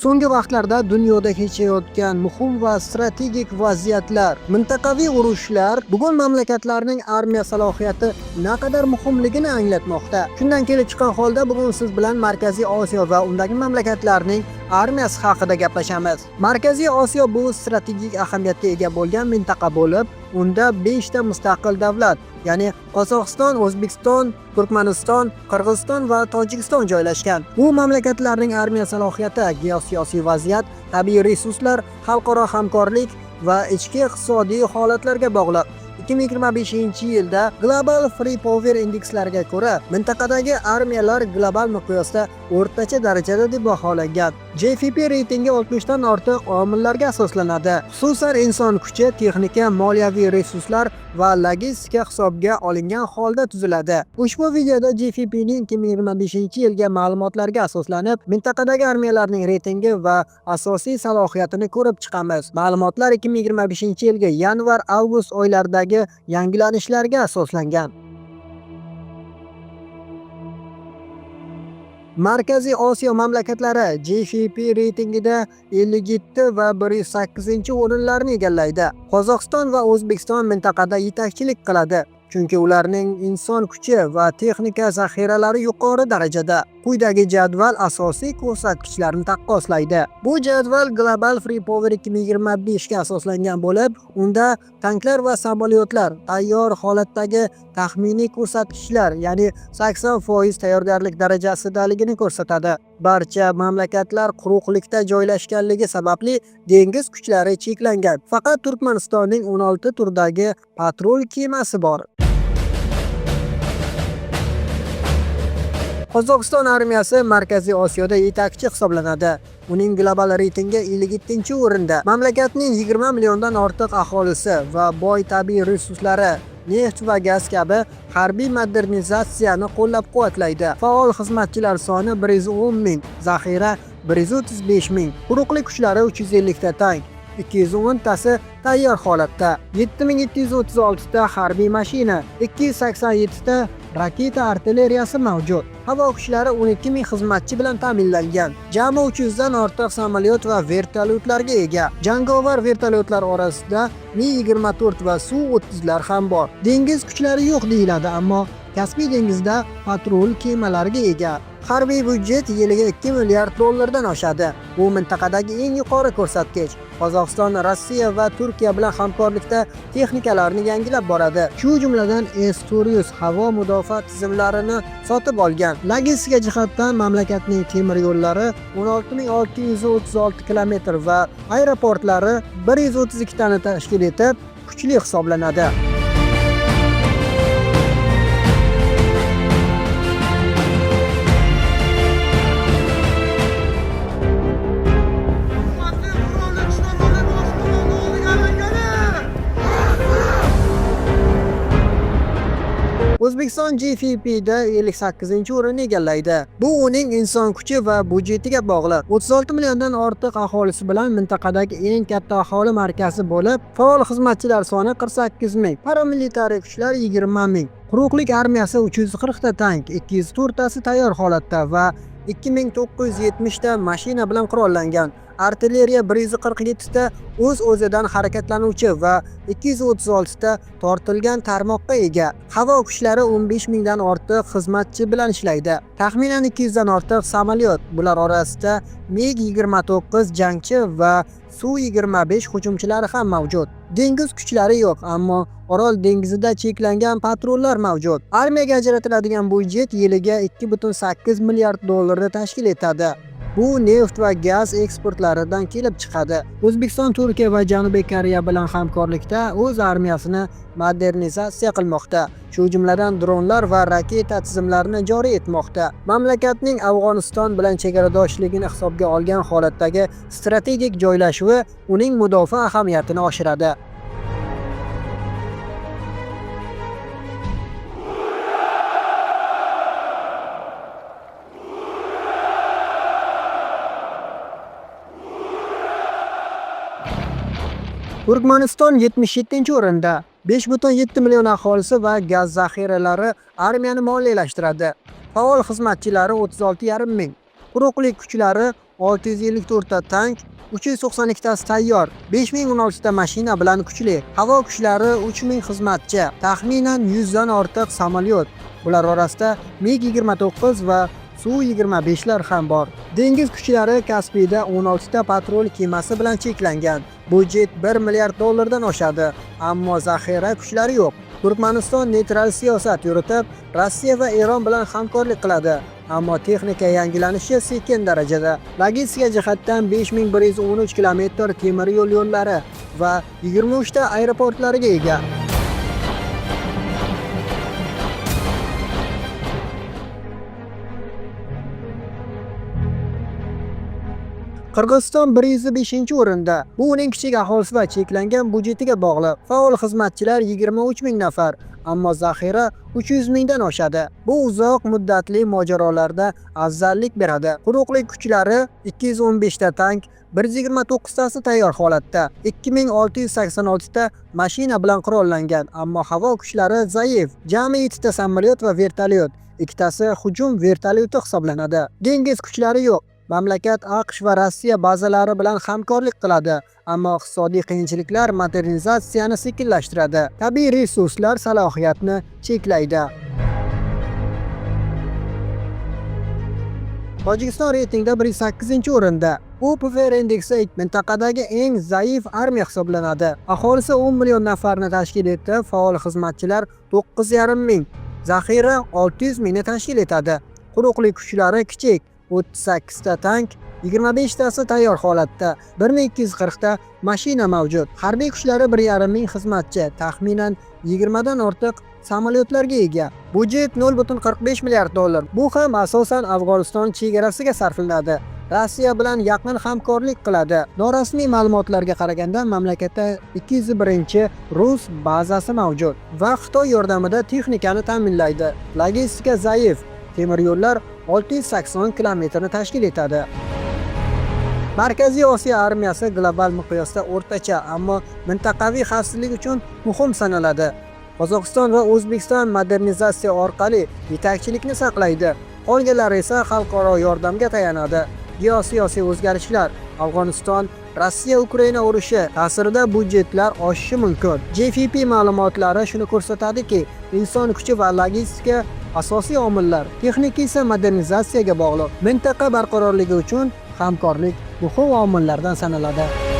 So'nggi vaqtlarda dunyoda kechayotgan muhim va strategik vaziyatlar, mintaqaviy urushlar bugun mamlakatlarning armiya salohiyati naqadar muhimligini anglatmoqda. Shundan kelib chiqqan holda bugun siz bilan Markaziy Osiyo va undagi mamlakatlarning armiyasi haqida gaplashamiz. Markaziy Osiyo bu strategik ahamiyatga ega bo'lgan mintaqa bo'lib, unda 5 ta mustaqil davlat, ya'ni Qozog'iston, O'zbekiston, Turkmaniston, Qirg'iziston va Tojikiston joylashgan. Bu mamlakatlarning armiya salohiyati, geosiyosiy vaziyat, tabiiy resurslar, xalqaro hamkorlik va ichki iqtisodiy holatlarga bog'liq. 2025-yilda Global Free Power indekslariga ko'ra, mintaqadagi armiyalar global miqyosda o'rtacha darajada deb baholangan. JFP reytingi 60 dan ortiq omillarga asoslanadi. Xususan inson kuchi, texnika, moliyaviy resurslar va logistika hisobga olingan holda tuziladi. Ushbu videoda JFPning 2025-yilga ma'lumotlarga asoslanib, mintaqadagi armiyalarning reytingi va asosiy salohiyatini ko'rib chiqamiz. Ma'lumotlar 2025-yilga yanvar-avgust oylaridagi yangilanishlarga asoslangan. Markaziy Osiyo mamlakatlari JFP reytingida 57 va 108-o'rinlarni egallaydi. Qozog'iston va O'zbekiston mintaqada yetakchilik qiladi, chunki ularning inson kuchi va texnika zaxiralari yuqori darajada. Quyidagi jadval asosiy ko'rsatkichlarni taqqoslaydi. Bu jadval Global Free Power 2025 ga asoslangan bo'lib, unda tanklar va samolyotlar tayyor holatdagi taxminiy ko'rsatkichlar, ya'ni 80% tayyorgarlik darajasidaligini ko'rsatadi. Barcha mamlakatlar quruqlikda joylashganligi sababli dengiz kuchlari cheklangan. Faqat Turkmanistonning 16 turdagi patrul kemasi bor. Qozog'iston armiyasi Markaziy Osiyoda yetakchi hisoblanadi. Uning global reytingi 57-o'rinda. Mamlakatning 20 milliondan ortiq aholisi va boy tabiiy resurslari, neft va gaz kabi harbiy modernizatsiyani qo'llab-quvvatlaydi. Faol xizmatchilar soni 110 ming, zaxira 135 ming. Quruqlik kuchlari 350 ta tank, 210 tasi tayyor holatda, 7736 ta harbiy mashina, 287 ta raketa artilleriyasi mavjud. Havo kuchlari 12 ming xizmatchi bilan ta'minlangan. Jami 300 dan ortiq samolyot va vertolyotlarga ega. Jangovar vertolyotlar orasida Mi-24 va Su-30lar ham bor. Dengiz kuchlari yo'q deyiladi, ammo Kaspiy dengizida patrul kemalariga ega. Harbiy budjet yiliga 2 milliard dollardan oshadi. Bu mintaqadagi eng yuqori ko'rsatkich. Qozog'iston Rossiya va Turkiya bilan hamkorlikda texnikalarni yangilab boradi. Shu jumladan S-400 havo mudofaa tizimlarini sotib olgan. Logistika jihatdan mamlakatning temir yo'llari 16636 kilometr va aeroportlari 132 tani tashkil etib, kuchli hisoblanadi. O'zbekiston JFP'da 58-o'rinni egallaydi. Bu uning inson kuchi va budjetiga bog'liq. 36 milliondan ortiq aholisi bilan mintaqadagi eng katta aholi markazi bo'lib, faol xizmatchilar soni 48 ming, paramilitariy kuchlar 20 ming. Quruqlik armiyasi 340 ta tank, 204 tasi tayyor holatda va 2970 ta mashina bilan qurollangan. Artilleriya 147 ta o'z-o'zidan harakatlanuvchi va 236 ta tortilgan tarmoqqa ega. Havo kuchlari 15 mingdan ortiq xizmatchi bilan ishlaydi. Taxminan 200 dan ortiq samolyot, bular orasida MiG-29 jangchi va Su-25 hujumchilari ham mavjud. Dengiz kuchlari yo'q, ammo Orol dengizida cheklangan patrullar mavjud. Armiyaga ajratiladigan budjet yiliga 2,8 milliard dollarni tashkil etadi. Bu neft va gaz eksportlaridan kelib chiqadi. O'zbekiston, Turkiya va Janubiy Koreya bilan hamkorlikda o'z armiyasini modernizatsiya qilmoqda. Shu jumladan dronlar va raketa tizimlarini joriy etmoqda. Mamlakatning Afg'oniston bilan chegaradoshligini hisobga olgan holatdagi strategik joylashuvi uning mudofaa ahamiyatini oshiradi. Turkmaniston 77-o'rinda. 5,7 million aholisi va gaz zaxiralari armiyani moliyalashtiradi. Faol xizmatchilari 36,5 ming. Quruqlik kuchlari 654 ta tank, 392 tasi tayyor, 5016 ta mashina bilan kuchli. Havo kuchlari 3000 xizmatchi, taxminan 100 dan ortiq samolyot. Bular orasida MiG-29 va Su-25lar ham bor. Dengiz kuchlari Kaspiyda 16 ta patrul kemasi bilan cheklangan. Budjet 1 milliard dollardan oshadi, ammo zaxira kuchlari yo'q. Turkmaniston neytral siyosat yuritib, Rossiya va Eron bilan hamkorlik qiladi, ammo texnika yangilanishi sekin darajada. Logistika jihatdan 5113 kilometr temir yo'l yo'llari va 23 ta aeroportlariga ega. Qirg'iziston 105-o'rinda. Bu uning kichik aholisi va cheklangan budjetiga bog'liq. Faol xizmatchilar 23 ming nafar, ammo zaxira 300 mingdan oshadi. Bu uzoq muddatli mojarolarda afzallik beradi. Quruqlik kuchlari 215 ta tank, 129 tasi tayyor holatda, 2686 ta mashina bilan qurollangan, ammo havo kuchlari zaif. Jami 7 ta samolyot va vertolyot, ikkitasi hujum vertolyoti hisoblanadi. Dengiz kuchlari yo'q. Mamlakat AQSh va Rossiya bazalari bilan hamkorlik qiladi, ammo iqtisodiy qiyinchiliklar modernizatsiyani sekinlashtiradi. Tabiiy resurslar salohiyatni cheklaydi. Tojikiston reytingda 108-o'rinda. U PFR indeksi mintaqadagi eng zaif armiya hisoblanadi. Aholisi 10 million nafarni tashkil etib, faol xizmatchilar 9,5 ming, zaxira 600 mingni tashkil etadi. Quruqlik kuchlari kichik, 38 ta tank, 25 tasi tayyor holatda, 1240 ta mashina mavjud. Harbiy kuchlari 1,5 ming xizmatchi, taxminan 20 dan ortiq samolyotlarga ega. Budjet 0,45 milliard dollar. Bu ham asosan Afg'oniston chegarasiga sarflanadi. Rossiya bilan yaqin hamkorlik qiladi. Norasmiy ma'lumotlarga qaraganda mamlakatda 201 rus bazasi mavjud va Xitoy yordamida texnikani ta'minlaydi. Logistika zaif. Temir yo'llar 680 kilometrni tashkil etadi. Markaziy Osiyo armiyasi global miqyosda o'rtacha, ammo mintaqaviy xavfsizlik uchun muhim sanaladi. Qozog'iston va O'zbekiston modernizatsiya orqali yetakchilikni saqlaydi. Qolganlari esa xalqaro yordamga tayanadi. Geosiyosiy o'zgarishlar, Afg'oniston, Rossiya-Ukraina urushi ta'sirida budjetlar oshishi mumkin. JFP ma'lumotlari shuni ko'rsatadiki, inson kuchi va logistika asosiy omillar, texnika esa modernizatsiyaga bog'liq. Mintaqa barqarorligi uchun hamkorlik muhim omillardan sanaladi.